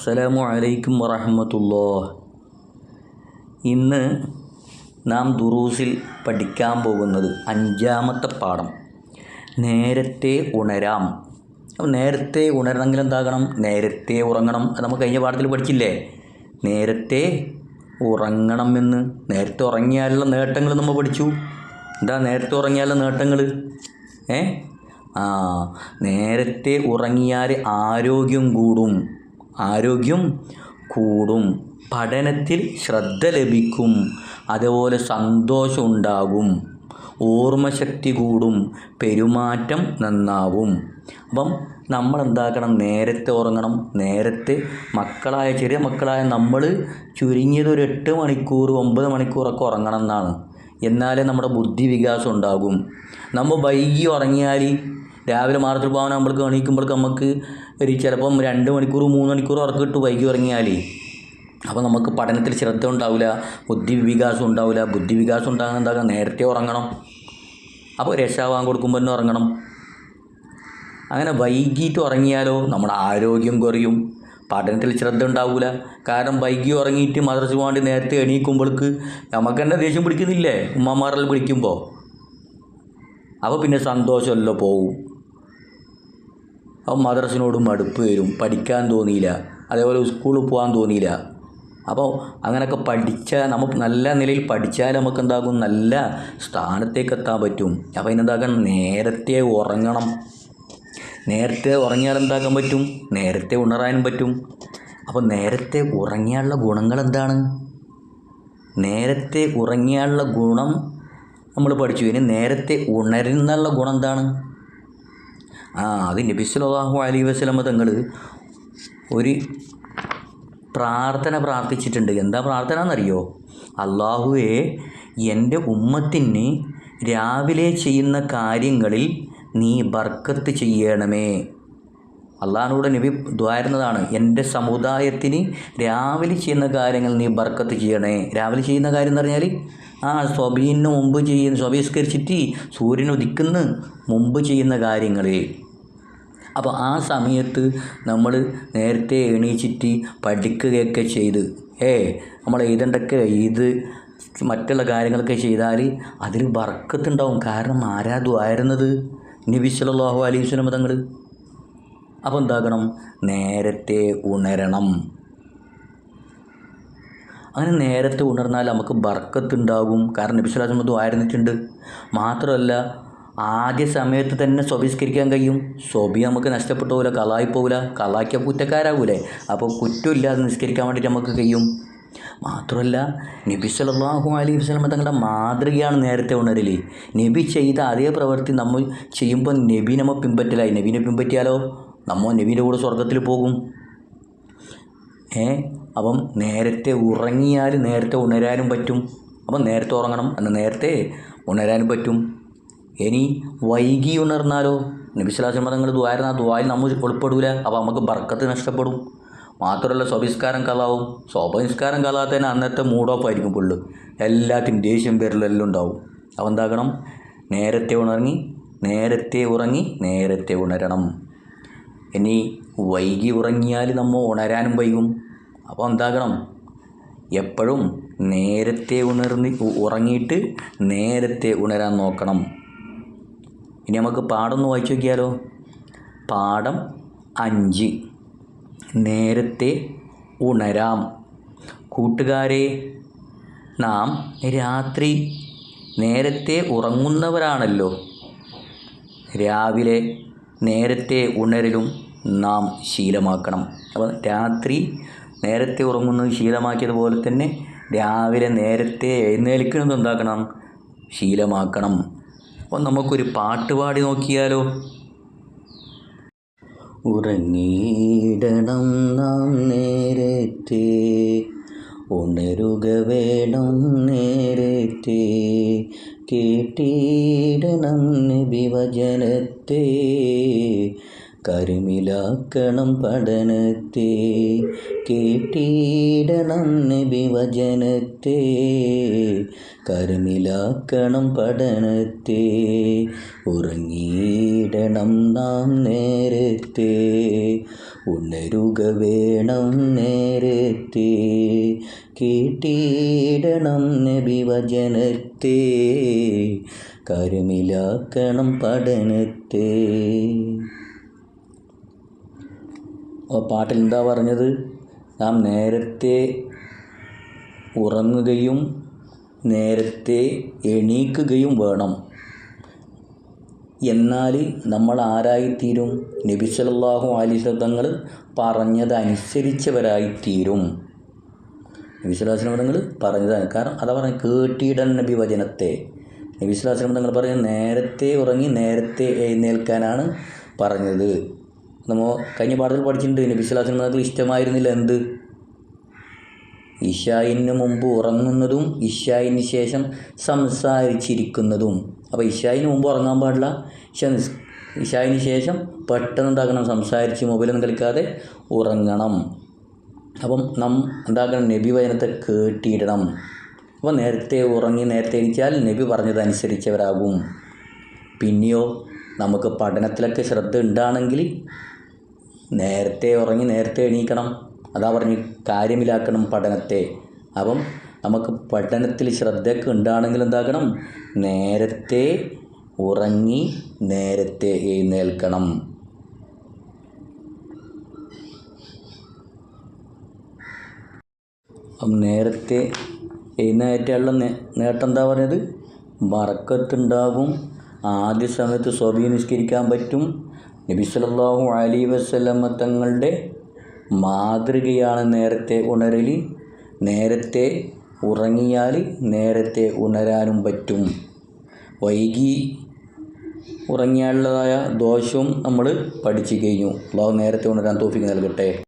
അസ്സലാമു അലൈക്കും വറഹ്മത്തുള്ളാഹി. ഇന്ന് നാം ദുറൂസിൽ പഠിക്കാൻ പോകുന്നത് 5-ാമത്തെ പാഠം, നേരത്തെ ഉണരാം. അപ്പോൾ നേരത്തെ ഉണരണമെങ്കിൽ എന്താകണം? നേരത്തെ ഉറങ്ങണം. അത് നമ്മൾ കഴിഞ്ഞ പാഠത്തിൽ പഠിച്ചില്ലേ? നേരത്തെ ഉറങ്ങണം എന്ന്. നേരത്തെ ഉറങ്ങിയാലുള്ള നേട്ടങ്ങൾ നമ്മൾ പഠിച്ചു. എന്താ നേരത്തെ ഉറങ്ങിയാലുള്ള നേട്ടങ്ങൾ? നേരത്തെ ഉറങ്ങിയാൽ ആരോഗ്യം കൂടും, പഠനത്തിൽ ശ്രദ്ധ ലഭിക്കും, അതുപോലെ സന്തോഷം ഉണ്ടാകും, ഓർമ്മശക്തി കൂടും, പെരുമാറ്റം നന്നാവും. അപ്പം നമ്മൾ എന്താക്കണം? നേരത്തെ ഉറങ്ങണം. നേരത്തെ ചെറിയ മക്കളായ നമ്മൾ ചുരുങ്ങിയത് ഒരു 8 മണിക്കൂർ 9 മണിക്കൂറൊക്കെ ഉറങ്ങണം എന്നാണ്. എന്നാലേ നമ്മുടെ ബുദ്ധി വികാസം ഉണ്ടാകും. നമ്മൾ വൈകി ഉറങ്ങിയാൽ രാവിലെ മാർച്ചിൽ പോകാനാകുമ്പോഴേക്ക് എണീക്കുമ്പോഴേക്ക് നമുക്ക് ചിലപ്പം 2 മണിക്കൂർ 3 മണിക്കൂർ ഉറക്കിട്ട് വൈകി ഉറങ്ങിയാൽ അപ്പോൾ നമുക്ക് പഠനത്തിൽ ശ്രദ്ധ ഉണ്ടാവില്ല, ബുദ്ധി വികാസം ഉണ്ടാകാൻ എന്താകാം? നേരത്തെ ഉറങ്ങണം. അപ്പോൾ രക്ഷാവാൻ കൊടുക്കുമ്പോൾ തന്നെ ഉറങ്ങണം. അങ്ങനെ വൈകിട്ട് ഉറങ്ങിയാലോ നമ്മുടെ ആരോഗ്യം കുറയും, പഠനത്തിൽ ശ്രദ്ധ ഉണ്ടാവില്ല. കാരണം വൈകി ഉറങ്ങിയിട്ട് മദ്രസ പോകാണ്ട് നേരത്തെ എണീക്കുമ്പോഴേക്ക് നമുക്ക് തന്നെ ദേഷ്യം പിടിക്കുന്നില്ലേ ഉമ്മമാരെല്ലാം പിടിക്കുമ്പോൾ? അപ്പോൾ പിന്നെ സന്തോഷമല്ലോ പോവും. അപ്പോൾ മദ്രസിനോട് മടുപ്പ് വരും, പഠിക്കാൻ തോന്നിയില്ല, അതേപോലെ സ്കൂളിൽ പോകാൻ തോന്നിയില്ല. അപ്പോൾ അങ്ങനെയൊക്കെ നമുക്ക് നല്ല നിലയിൽ പഠിച്ചാൽ നമുക്ക് എന്താകും? നല്ല സ്ഥാനത്തേക്ക് എത്താൻ പറ്റും. അപ്പോൾ അതിനെന്താക്കണം? നേരത്തെ ഉറങ്ങണം. നേരത്തെ ഉറങ്ങിയാൽ എന്താക്കാൻ പറ്റും? നേരത്തെ ഉണരാനും പറ്റും. അപ്പോൾ നേരത്തെ ഉറങ്ങിയാലുള്ള ഗുണങ്ങൾ എന്താണ്? നേരത്തെ ഉറങ്ങിയാലുള്ള ഗുണം നമ്മൾ പഠിച്ചു. ഇനി നേരത്തെ ഉണരുന്നുള്ള ഗുണം എന്താണ്? അത് നബി സല്ലല്ലാഹു അലൈഹി വസല്ലമ തങ്ങൾ ഒരു പ്രാർത്ഥന പ്രാർത്ഥിച്ചിട്ടുണ്ട്. എന്താ പ്രാർത്ഥന എന്നറിയോ? അല്ലാഹുവേ, എൻ്റെ ഉമ്മത്തിന് രാവിലെ ചെയ്യുന്ന കാര്യങ്ങളിൽ നീ ബർക്കത്ത് ചെയ്യണമേ. അള്ളാഹിനോട് നബി ദുആയിരുന്നതാണ്, എൻ്റെ സമുദായത്തിന് രാവിലെ ചെയ്യുന്ന കാര്യങ്ങൾ നീ ബർക്കത്ത് ചെയ്യണേ. രാവിലെ ചെയ്യുന്ന കാര്യം എന്ന് പറഞ്ഞാൽ സ്വബീന് മുമ്പ് സ്വബീസ്കരിച്ചിട്ട് സൂര്യൻ ഉദിക്കുന്ന മുമ്പ് ചെയ്യുന്ന കാര്യങ്ങൾ. അപ്പോൾ ആ സമയത്ത് നമ്മൾ നേരത്തെ എണീച്ചിട്ട് പഠിക്കുകയൊക്കെ ചെയ്ത് നമ്മൾ എഴുതേണ്ടൊക്കെ മറ്റുള്ള കാര്യങ്ങളൊക്കെ ചെയ്താൽ അതിൽ ബർക്കത്തുണ്ടാവും. കാരണം ആരാ ദുആയിരുന്നത്? നബി സല്ലല്ലാഹു അലൈഹി വസല്ലം തങ്ങൾ. അപ്പോൾ എന്താക്കണം? നേരത്തെ ഉണരണം. അങ്ങനെ നേരത്തെ ഉണർന്നാൽ നമുക്ക് ബർക്കത്തുണ്ടാകും. കാരണം നബി സല്ലല്ലാഹു അലൈഹി വസല്ലം ദുആയിരുന്നിട്ടുണ്ട്. മാത്രമല്ല ആദ്യ സമയത്ത് തന്നെ സ്വബിസ്കരിക്കാൻ കഴിയും. സ്വബി നമുക്ക് നഷ്ടപ്പെട്ടു പോകില്ല, കളായി പോകില്ല. കളാക്കിയ കുറ്റക്കാരാകൂലേ? അപ്പോൾ കുറ്റമില്ലാതെ നിസ്കരിക്കാൻ വേണ്ടിയിട്ട് നമുക്ക് കഴിയും. മാത്രമല്ല നബി സല്ലല്ലാഹു അലൈഹി വസല്ലം തങ്ങളുടെ മാതൃകയാണ് നേരത്തെ ഉണരൽ. നബി ചെയ്ത അതേ പ്രവൃത്തി നമ്മൾ ചെയ്യുമ്പോൾ നബി നമ്മൾ പിൻപറ്റലായി. നബീനെ പിൻപറ്റിയാലോ നമ്മൾ നബീൻ്റെ കൂടെ സ്വർഗത്തിൽ പോകും. അപ്പം നേരത്തെ ഉറങ്ങിയാൽ നേരത്തെ ഉണരാനും പറ്റും. അപ്പം നേരത്തെ ഉറങ്ങണം, എന്നാൽ നേരത്തെ ഉണരാനും പറ്റും. ഇനി വൈകി ഉണർന്നാലോ? നബി സല്ലല്ലാഹു അലൈഹി വസല്ലം തങ്ങൾ ദുആയിരുന്ന ആ ദുആയിൽ നമ്മൾ ഉൾപ്പെടൂല. അപ്പോൾ നമുക്ക് ബർക്കത്ത് നഷ്ടപ്പെടും. മാത്രമല്ല സ്വബിസ്കാരം കളാവും. സ്വബിസ്കാരം കളാത്തതിന് അന്നത്തെ മൂഡ് ഓഫ് ആയിരിക്കും ഫുള്ള്. എല്ലാത്തിനും ദേഷ്യം പേരിലെല്ലാം ഉണ്ടാവും. അപ്പോൾ എന്താക്കണം? നേരത്തെ ഉറങ്ങി നേരത്തെ ഉണരണം. ഇനി വൈകി ഉറങ്ങിയാൽ നമ്മൾ ഉണരാനും വൈകും. അപ്പോൾ എന്താകണം? എപ്പോഴും നേരത്തെ ഉറങ്ങിയിട്ട് നേരത്തെ ഉണരാൻ നോക്കണം. ഇനി നമുക്ക് പാഠം ഒന്ന് വായിച്ചു നോക്കിയാലോ? പാഠം 5, നേരത്തെ ഉണരാം. കൂട്ടുകാരെ, നാം രാത്രി നേരത്തെ ഉറങ്ങുന്നവരാണല്ലോ. രാവിലെ നേരത്തെ ഉണരലും നാം ശീലമാക്കണം. അപ്പോൾ രാത്രി നേരത്തെ ഉറങ്ങുന്നത് ശീലമാക്കിയതുപോലെ തന്നെ രാവിലെ നേരത്തെ എഴുന്നേൽക്കുന്നത് എന്താക്കണം? ശീലമാക്കണം. അപ്പോൾ നമുക്കൊരു പാട്ട് പാടി നോക്കിയാലോ? ഉറങ്ങിയിടണം നാം നേരത്തെ, ഉണരുക വേണം നേരത്തെ, കേട്ടിടണം നബി വചനത്തെ, കരിമിലാക്കണം പഠനത്തെ, കേട്ടിടണം നബി വചനത്തെ. കരിമിലാക്കണം പഠനത്തെ, ഉറങ്ങിയിടണം നാം നേരത്തെ, ഉണരുക വേണം നേരത്തെ, കേട്ടിടണം നബി വചനത്തെ, കരിമിലാക്കണം പഠനത്തെ. പാട്ടിൽ എന്താ പറഞ്ഞത്? നാം നേരത്തെ ഉറങ്ങുകയും നേരത്തെ എണീക്കുകയും വേണം. എന്നാൽ നമ്മൾ ആരായിത്തീരും? നബി സല്ലല്ലാഹു അലൈഹി വസല്ലം തങ്ങൾ പറഞ്ഞതനുസരിച്ചവരായിത്തീരും. നബി സല്ലല്ലാഹു അലൈഹി വസല്ലം തങ്ങൾ പറഞ്ഞതാണ്. കാരണം അതാ പറഞ്ഞത്, കേട്ടിടൻ നബി വചനത്തെ. നബി സല്ലല്ലാഹു അലൈഹി വസല്ലം തങ്ങൾ പറഞ്ഞത് നേരത്തെ ഉറങ്ങി നേരത്തെ എഴുന്നേൽക്കാനാണ് പറഞ്ഞത്. നമ്മൾ കഴിഞ്ഞ പാഠത്തിൽ പഠിച്ചിട്ടുണ്ട്. നബി സല്ലല്ലാഹു അലൈഹി വസല്ലം തങ്ങൾക്ക് ഇഷ്ടമായിരുന്നില്ല എന്ത്? ഇശായിന് മുമ്പ് ഉറങ്ങുന്നതും ഇശായിന് ശേഷം സംസാരിച്ചിരിക്കുന്നതും. അപ്പോൾ ഇശായിന് മുമ്പ് ഉറങ്ങാൻ പാടില്ല. ഇശായിന് ശേഷം പെട്ടെന്ന് എന്താക്കണം? സംസാരിച്ച് മൊബൈലൊന്നും കളിക്കാതെ ഉറങ്ങണം. അപ്പം എന്താക്കണം? നബി വചനത്തെ കേട്ടിടണം. അപ്പോൾ നേരത്തെ ഉറങ്ങി നേരത്തെ എണീച്ചാൽ നബി പറഞ്ഞതനുസരിച്ചവരാകും. പിന്നെയോ നമുക്ക് പഠനത്തിലൊക്കെ ശ്രദ്ധ ഉണ്ടാണെങ്കിൽ നേരത്തെ ഉറങ്ങി നേരത്തെ എണീക്കണം. അതാ പറഞ്ഞ് കാര്യമിലാക്കണം പഠനത്തെ. അപ്പം നമുക്ക് പഠനത്തിൽ ശ്രദ്ധയൊക്കെ ഉണ്ടാണെങ്കിൽ എന്താക്കണം? നേരത്തെ ഉറങ്ങി നേരത്തെ എഴുന്നേൽക്കണം. അപ്പം നേരത്തെ എഴുന്നേറ്റാലുള്ള നേട്ടം എന്താ പറഞ്ഞത്? ബറക്കത്തുണ്ടാകും. ആദ്യ സമയത്ത് സുബഹി നിസ്കരിക്കാൻ പറ്റും. നബി സല്ലല്ലാഹു അലൈഹി വസല്ലം തങ്ങളുടെ മാതൃകയാണ് നേരത്തെ ഉണരൽ. നേരത്തെ ഉറങ്ങിയാൽ നേരത്തെ ഉണരാനും പറ്റും. വൈകി ഉറങ്ങിയാലുള്ളതായ ദോഷവും നമ്മൾ പഠിച്ചു കഴിഞ്ഞു. അല്ലാഹു നേരത്തെ ഉണരാൻ തൗഫീഖ് നൽകട്ടെ.